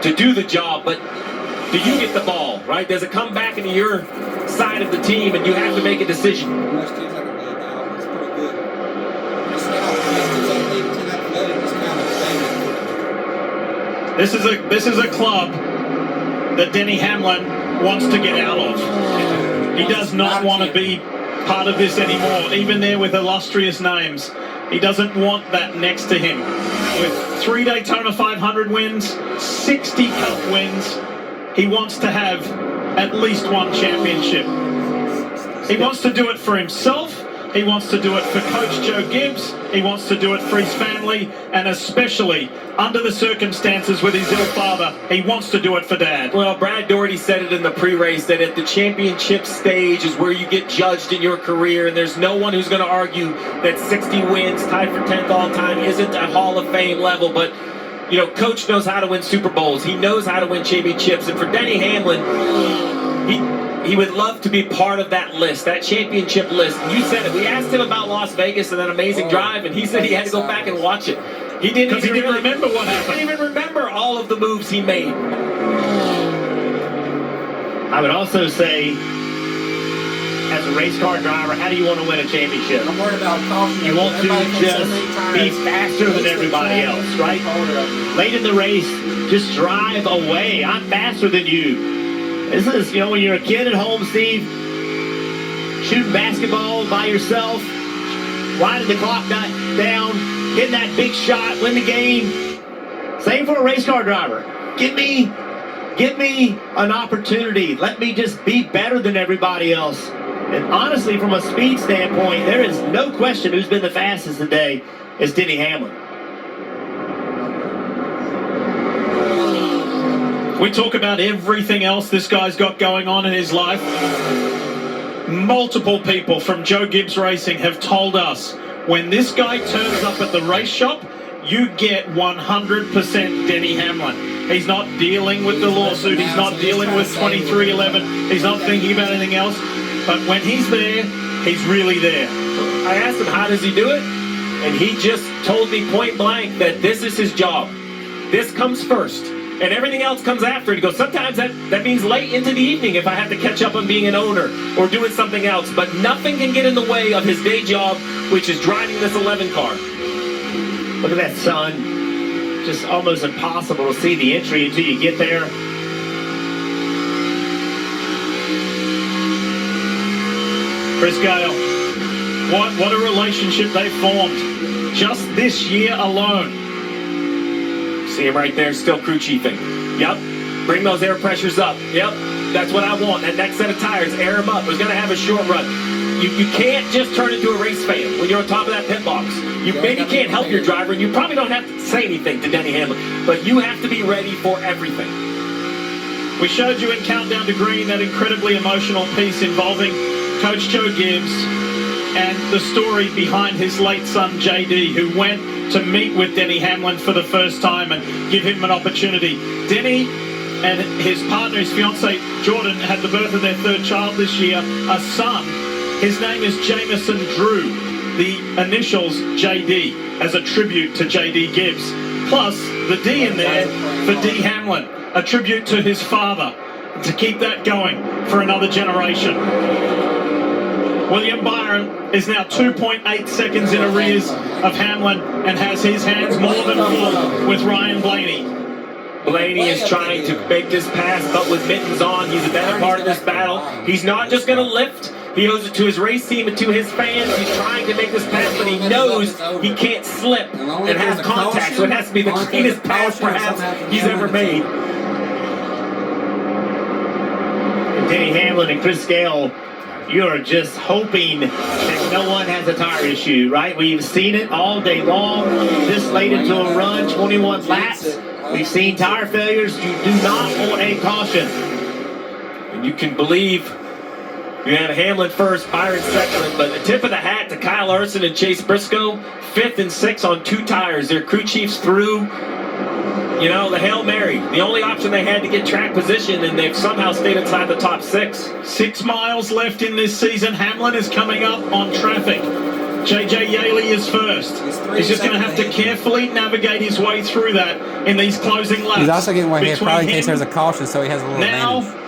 to do the job, but do you get the ball, right? Does it come back into your side of the team and you have to make a decision? Most teams like to lay it down. It's pretty good. It's not athletic, it's kind of basic. This is a club that Denny Hamlin wants to get out of. He does not want to be part of this anymore, even there with illustrious names. He doesn't want that next to him. With 3 Daytona 500 wins, 60 Cup wins, he wants to have at least one championship. He wants to do it for himself. He wants to do it for Coach Joe Gibbs. He wants to do it for his family, and especially under the circumstances with his ill father, he wants to do it for Dad. Well, Brad Doherty said it in the pre-race that at the championship stage is where you get judged in your career, and there's no one who's going to argue that 60 wins, tied for 10th all time, isn't a Hall of Fame level. But you know, Coach knows how to win Super Bowls. He knows how to win championships, and for Denny Hamlin, he would love to be part of that list, that championship list. You said it. We asked him about Las Vegas and that amazing drive, and he said he had to go back and watch it. He didn't even remember what happened. He didn't even remember all of the moves he made. I would also say, as a race car driver, how do you want to win a championship? I'm worried about caution. You want to just be faster than everybody else, right? Late in the race, just drive away. I'm faster than you. This is, you know, when you're a kid at home, Steve, shooting basketball by yourself, winding the clock down, hitting that big shot, win the game. Same for a race car driver. Give me an opportunity. Let me just be better than everybody else. And honestly, from a speed standpoint, there is no question who's been the fastest today is Denny Hamlin. We talk about everything else this guy's got going on in his life. Multiple people from Joe Gibbs Racing have told us when this guy turns up at the race shop, you get 100% Denny Hamlin. He's not dealing with the lawsuit. He's not dealing with 2311. He's not thinking about anything else. But when he's there, he's really there. I asked him, how does he do it? And he just told me point blank that this is his job. This comes first. And everything else comes after it. He goes, sometimes that means late into the evening if I have to catch up on being an owner or doing something else. But nothing can get in the way of his day job, which is driving this 11 car. Look at that sun. Just almost impossible to see the entry until you get there. Chris Gale, what a relationship they formed just this year alone. See him right there, still crew chiefing. Yep, bring those air pressures up. Yep, that's what I want. That next set of tires, air them up. It's going to have a short run. You can't just turn into a race fan when you're on top of that pit box. You maybe can't help your driver, and you probably don't have to say anything to Denny Hamlin, but you have to be ready for everything. We showed you in Countdown to Green that incredibly emotional piece involving Coach Joe Gibbs and the story behind his late son JD, who went to meet with Denny Hamlin for the first time and give him an opportunity. Denny and his partner, his fiance Jordan, had the birth of their third child this year, a son. His name is Jamison Drew, the initials JD, as a tribute to JD Gibbs. Plus the D in there for D Hamlin, a tribute to his father, to keep that going for another generation. William Byron is now 2.8 seconds in arrears of Hamlin and has his hands more than full with Ryan Blaney. Blaney is trying to make this pass, but with mittens on, he's a better part of this battle. He's not just going to lift. He owes it to his race team and to his fans. He's trying to make this pass, but he knows he can't slip and have contact, so it has to be the cleanest pass perhaps he's ever made. Denny Hamlin and Chris Gale, you're just hoping that no one has a tire issue, right? We've seen it all day long. This late into a run, 21 laps. We've seen tire failures. You do not want a caution. And you can believe you had Hamlin first, Byron second, but the tip of the hat to Kyle Larson and Chase Briscoe, 5th and 6th on 2 tires. Their crew chiefs threw, you know, the Hail Mary. The only option they had to get track position, and they've somehow stayed inside the top 6. 6 miles left in this season. Hamlin is coming up on traffic. JJ Yaley is first. He's just going to have to carefully navigate his way through that in these closing laps. He's also getting one here, Between probably in case him there's a caution, so he has a little now advantage.